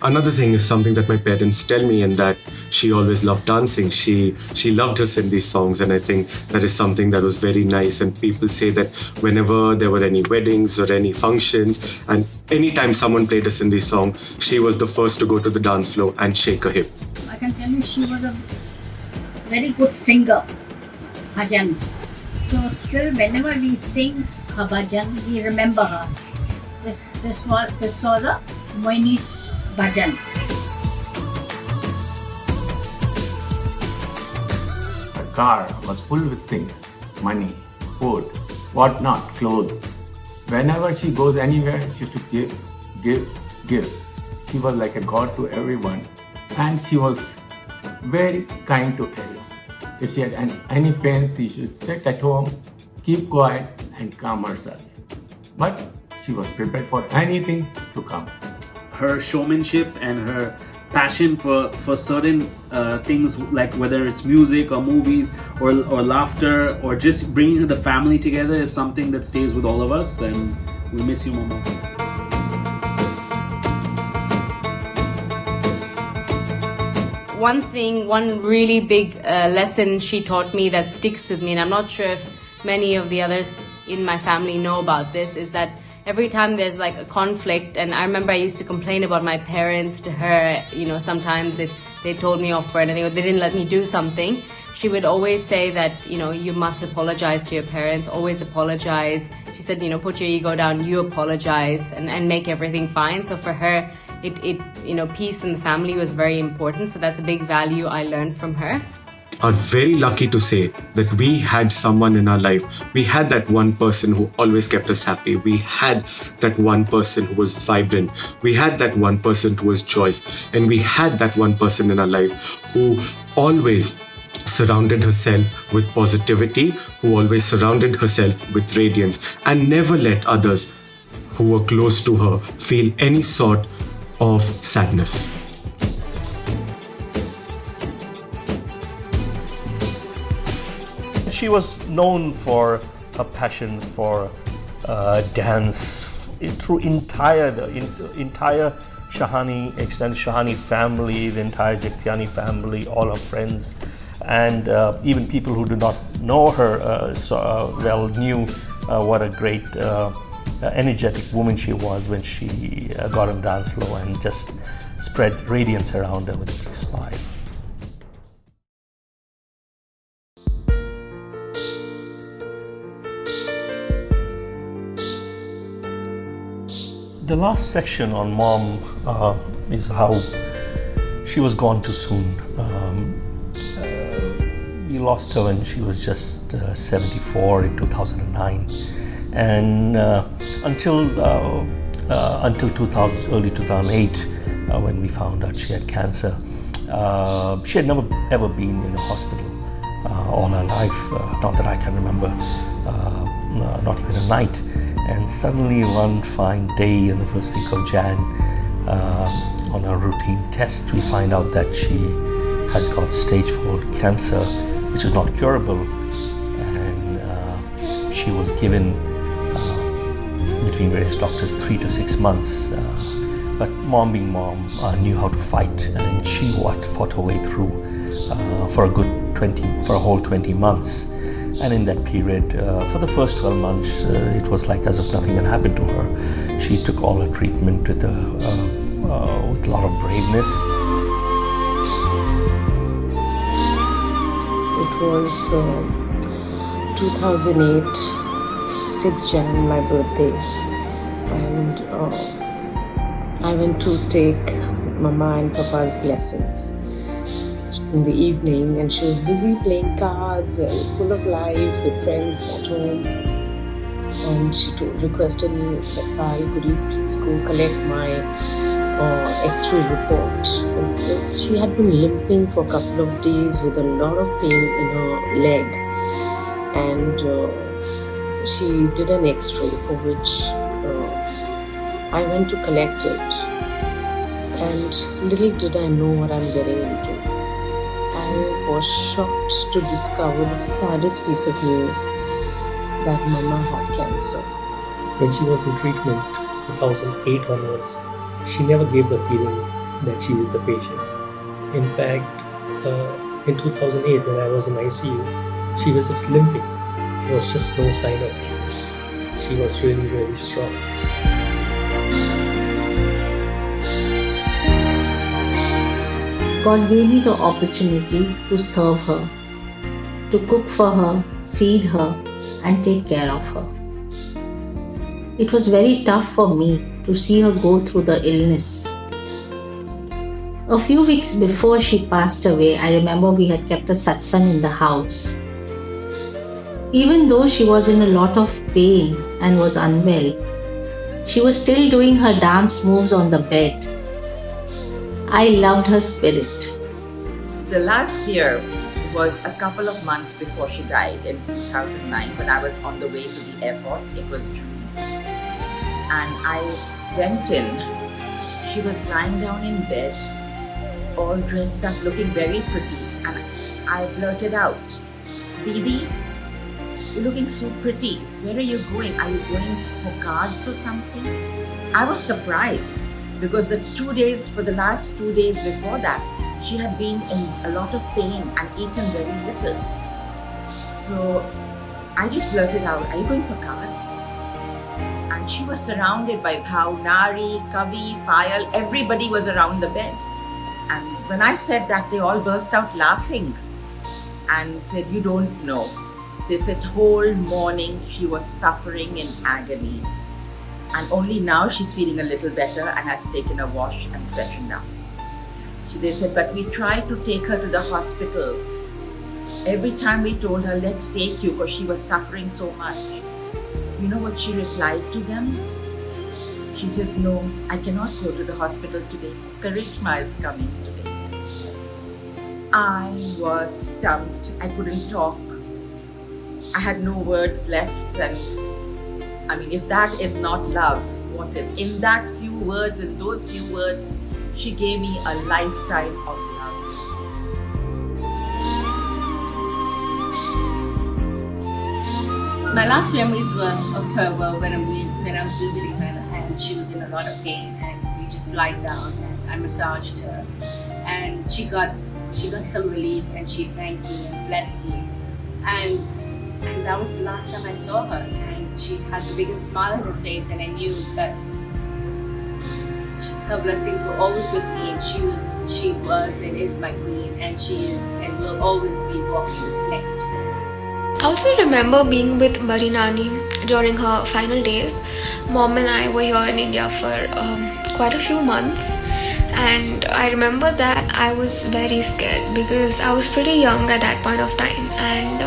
Another thing is something that my parents tell me, and that she always loved dancing. She loved her Sindhi songs, and I think that is something that was very nice. And people say that whenever there were any weddings or any functions, and anytime someone played a Sindhi song, she was the first to go to the dance floor and shake her hip. I can tell you she was a very good singer, bhajans. So still whenever we sing her bhajan, we remember her. This was a Mohini's bhajan. Her car was full with things, money, food, whatnot, clothes. Whenever she goes anywhere, she used to give. She was like a god to everyone, and she was very kind to everyone. If she had any pain, she should sit at home, keep quiet and calm herself. But she was prepared for anything to come. Her showmanship and her passion for certain things, like whether it's music or movies or laughter or just bringing the family together, is something that stays with all of us, and we miss you, Mama. One really big lesson she taught me that sticks with me, and I'm not sure if many of the others in my family know about this, is that every time there's like a conflict, and I remember I used to complain about my parents to her, sometimes if they told me off for anything or they didn't let me do something, she would always say that, you must apologize to your parents, always apologize. She said, put your ego down, you apologize and make everything fine. So for her, peace in the family was very important. So that's a big value I learned from her. Are very lucky to say that we had someone in our life. We had that one person who always kept us happy. We had that one person who was vibrant. We had that one person who was joyous. And we had that one person in our life who always surrounded herself with positivity, who always surrounded herself with radiance, and never let others who were close to her feel any sort of sadness. She was known for her passion for dance through the entire Shahani, extended Shahani family, the entire Jagtiani family, all her friends, and even people who do not know her well knew what a great energetic woman she was when she got on the dance floor and just spread radiance around her with a big smile. The last section on Mom is how she was gone too soon. We lost her when she was just 74 in 2009, and until early 2008, when we found out she had cancer, she had never ever been in a hospital all her life, not that I can remember, not even a night. And suddenly one fine day in the first week of Jan, on a routine test, we find out that she has got stage 4 cancer, which is not curable. And she was given, between various doctors, 3 to 6 months But mom being mom knew how to fight, and she fought her way through for a whole 20 months. And in that period, for the first 12 months, it was like as if nothing had happened to her. She took all her treatment with a lot of braveness. It was 2008, 6th Jan, my birthday, and I went to take Mama and Papa's blessings in the evening, and she was busy playing cards and full of life with friends at home. And she requested me that, Pal, could you please go collect my X-ray report? Because she had been limping for a couple of days with a lot of pain in her leg, and she did an X-ray for which I went to collect it, and little did I know what I'm getting into. I was shocked to discover the saddest piece of news, that Mama had cancer. When she was in treatment, 2008 onwards, she never gave the feeling that she is the patient. In fact, in 2008 when I was in ICU, she was limping. There was just no sign of weakness. She was really very strong. God gave me the opportunity to serve her, to cook for her, feed her, and take care of her. It was very tough for me to see her go through the illness. A few weeks before she passed away, I remember we had kept a satsang in the house. Even though she was in a lot of pain and was unwell, she was still doing her dance moves on the bed. I loved her spirit. The last year was a couple of months before she died in 2009, when I was on the way to the airport. It was June. And I went in. She was lying down in bed, all dressed up, looking very pretty. And I blurted out, Didi, you're looking so pretty. Where are you going? Are you going for cards or something? I was surprised because for the last 2 days before that, she had been in a lot of pain and eaten very little. So I just blurted out, are you going for cards? And she was surrounded by Bhau, Nari, Kavi, Payal, everybody was around the bed. And when I said that, they all burst out laughing and said, you don't know. They said whole morning she was suffering in agony. And only now she's feeling a little better and has taken a wash and freshened up. They said, but we tried to take her to the hospital. Every time we told her, let's take you, because she was suffering so much. You know what she replied to them? She says, no, I cannot go to the hospital today. Karishma is coming today. I was stumped. I couldn't talk. I had no words left. And I mean, if that is not love, what is? In that few words, in those few words, she gave me a lifetime of love. My last memories of her were when I was visiting her and she was in a lot of pain, and we just lied down and I massaged her, and she got some relief, and she thanked me and blessed me, and that was the last time I saw her, and she had the biggest smile on her face, and I knew that her blessings were always with me, and she was and is my queen, and she is and will always be walking next to me. I also remember being with Bari Nani during her final days. Mom and I were here in India for quite a few months, and I remember that I was very scared because I was pretty young at that point of time, and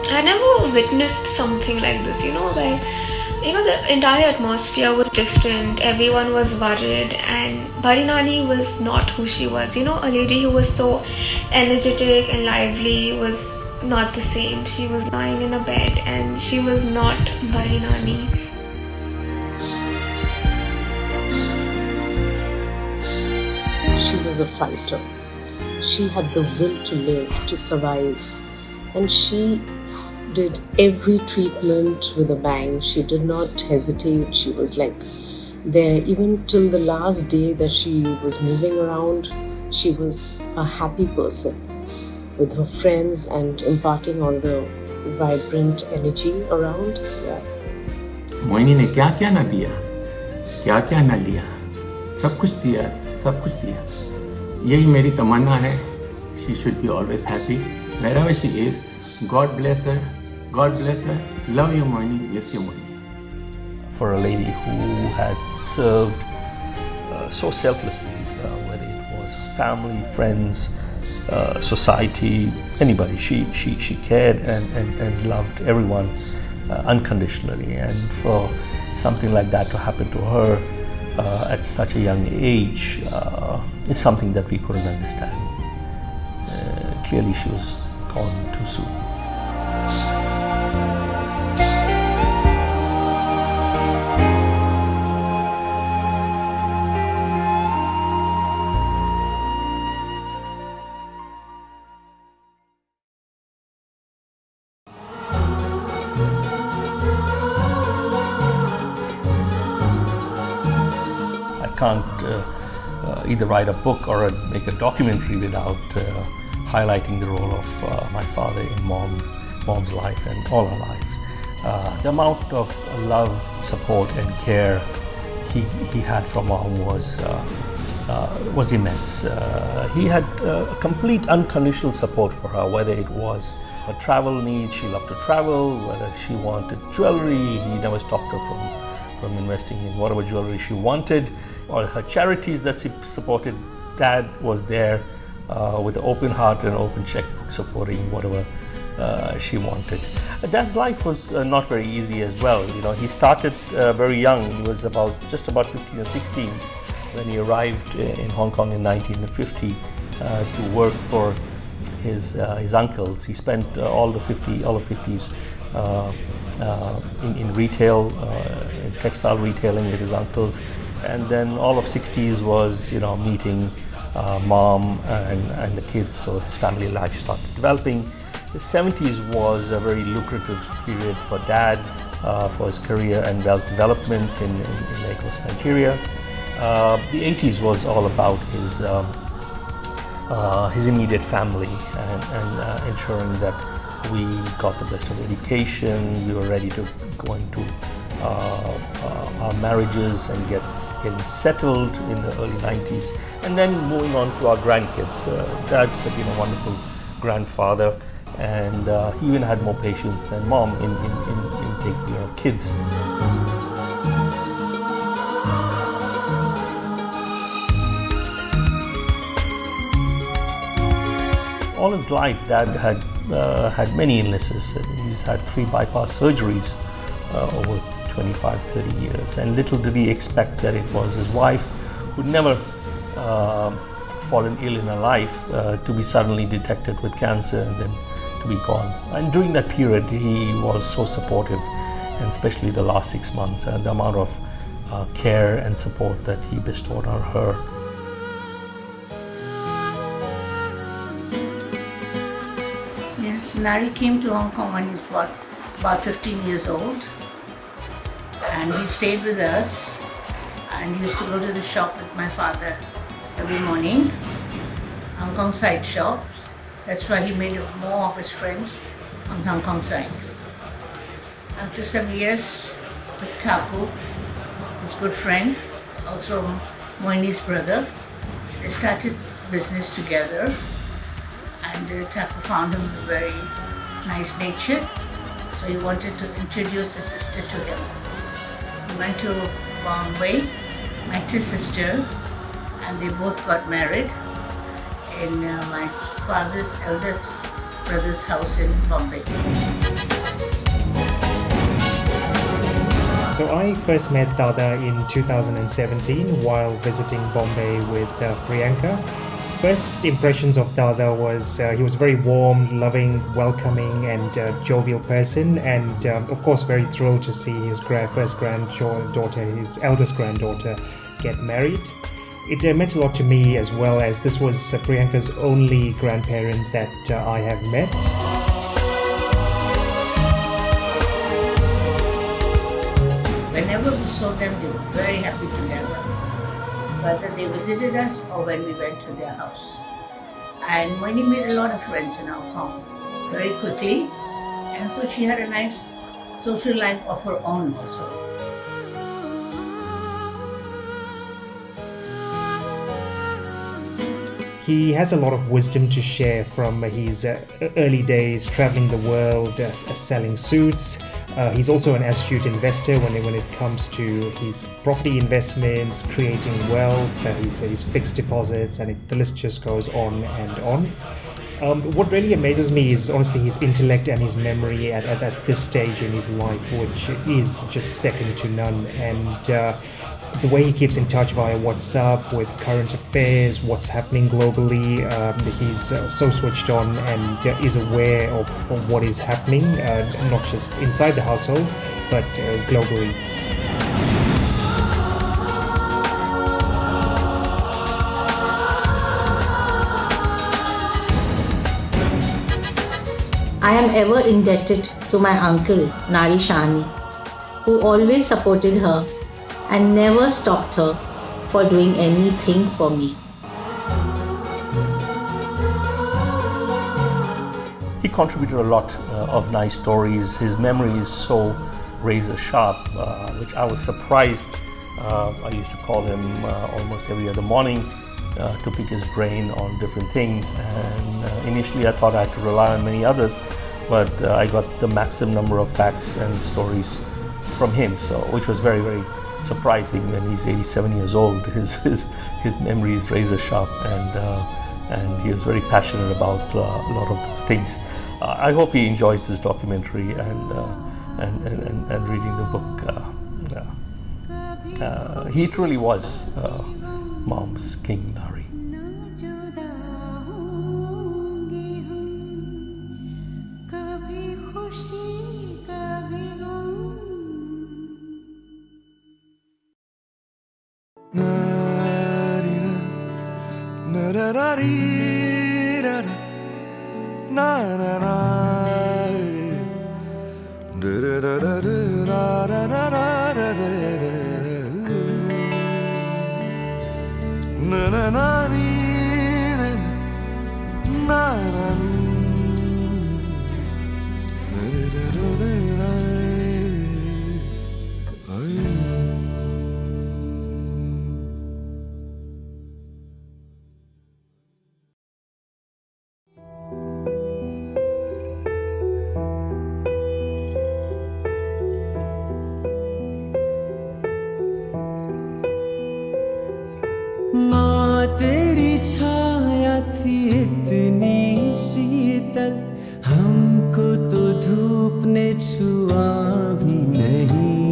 I never witnessed something like this, where the entire atmosphere was different, everyone was worried, and Bari Nani was not who she was. A lady who was so energetic and lively was not the same. She was lying in a bed and she was not Bari Nani. She was a fighter. She had the will to live, to survive, and she did every treatment with a bang. She did not hesitate. She was like there. Even till the last day that she was moving around, she was a happy person with her friends and imparting all the vibrant energy around. Yeah. Mohini ने क्या क्या ना दिया, क्या क्या ना लिया, सब कुछ दिया, सब कुछ दिया. यही मेरी तमन्ना है. She should be always happy wherever she is. God bless her. God bless her. Love you, Mohini. Miss you, Mohini. For a lady who had served so selflessly, whether it was family, friends, society, anybody, she cared and loved everyone unconditionally. And for something like that to happen to her at such a young age is something that we couldn't understand. Clearly, she was gone too soon. I can't either write a book or make a documentary without highlighting the role of my father in mom's life and all our lives. The amount of love, support and care he had for mom was immense. He had complete unconditional support for her, whether it was her travel needs, she loved to travel, whether she wanted jewelry, he never stopped her from investing in whatever jewelry she wanted, or her charities that she supported. Dad was there with an open heart and open checkbook supporting whatever she wanted. Dad's life was not very easy as well. You know, he started very young. He was just about 15 or 16 when he arrived in Hong Kong in 1950 to work for his uncles. He spent all of 50s in retail, in textile retailing with his uncles, and then all of 60s was meeting mom and the kids, so his family life started developing. The 70s was a very lucrative period for Dad, for his career and wealth development in Lagos, Nigeria. The 80s was all about his immediate family and ensuring that we got the best of education. We were ready to go into our marriages and getting settled in the early 90s, and then moving on to our grandkids. Dad's been a wonderful grandfather, and he even had more patience than mom in taking care of kids. All his life, Dad had many illnesses. He's had 3 bypass surgeries over 25-30 years, and little did he expect that it was his wife who'd never fallen ill in her life to be suddenly detected with cancer and then to be gone. And during that period he was so supportive, and especially the last 6 months, and the amount of care and support that he bestowed on her. Yes, Nari came to Hong Kong when he was about 15 years old, and he stayed with us, and he used to go to the shop with my father every morning, Hong Kong side shops. That's why he made more of his friends on the Hong Kong side. After some years with Thakur, his good friend, also Mohini's brother, they started business together, and Thakur found him very nice-natured, so he wanted to introduce his sister to him. He went to Bombay, met his sister, and they both got married in my father's eldest brother's house in Bombay. So I first met Dada in 2017 while visiting Bombay with Priyanka. First impressions of Dada was he was a very warm, loving, welcoming and jovial person, and of course very thrilled to see his first granddaughter, his eldest granddaughter, get married. It meant a lot to me, as well as this was Priyanka's only grandparent that I have met. Whenever we saw them, they were very happy together. Whether they visited us or when we went to their house. And Mohini made a lot of friends in Hong Kong very quickly. And so she had a nice social life of her own also. He has a lot of wisdom to share from his early days traveling the world, selling suits. He's also an astute investor when it comes to his property investments, creating wealth, his fixed deposits, and the list just goes on and on. What really amazes me is honestly his intellect and his memory at this stage in his life, which is just second to none. And the way he keeps in touch via WhatsApp with current affairs, what's happening globally, he's so switched on and is aware of what is happening, not just inside the household, but globally. I am ever indebted to my uncle, Mohini Shahani, who always supported her and never stopped her for doing anything for me. He contributed a lot of nice stories. His memory is so razor sharp, which I was surprised. I used to call him almost every other morning to pick his brain on different things. And initially I thought I had to rely on many others, but I got the maximum number of facts and stories from him, which was very, very surprising. When he's 87 years old, his memory is razor sharp, and he was very passionate about a lot of those things. I hope he enjoys this documentary and reading the book. He truly was Mom's King Nari. माँ तेरी छाया थी इतनी शीतल, हमको तो धूप ने छुआ भी नहीं।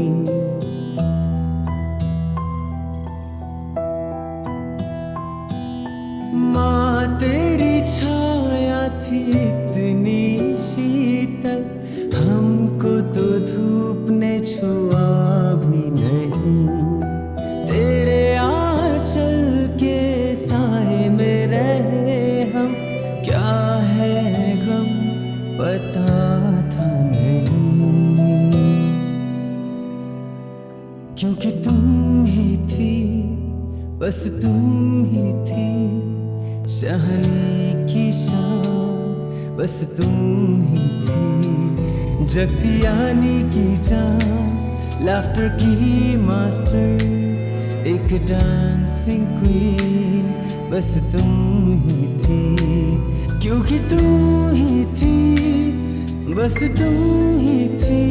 माँ तेरी छाया थी इतनी शीतल, हमको तो धूप ने छुआ भी नहीं। तेरे आंचल के साए में रहे हम, क्या है गम पता था नहीं। क्योंकि तुम ही थी, बस तुम ही थी शहनी की शान, बस तुम ही थी जगतियानी की जान, लाफ्टर की मास्टर, एक डांसिंग क्वीन, बस तुम ही थी। क्योंकि तुम ही थी, बस तुम ही थी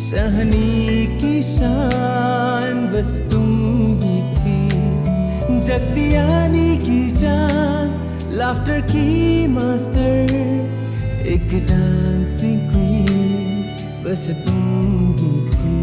शहनी की शान, बस तुम ही थी जगतियानी की जान, लाफ्टर की मास्टर, एक डांसिंग क्वीन, बस तुम ही थी।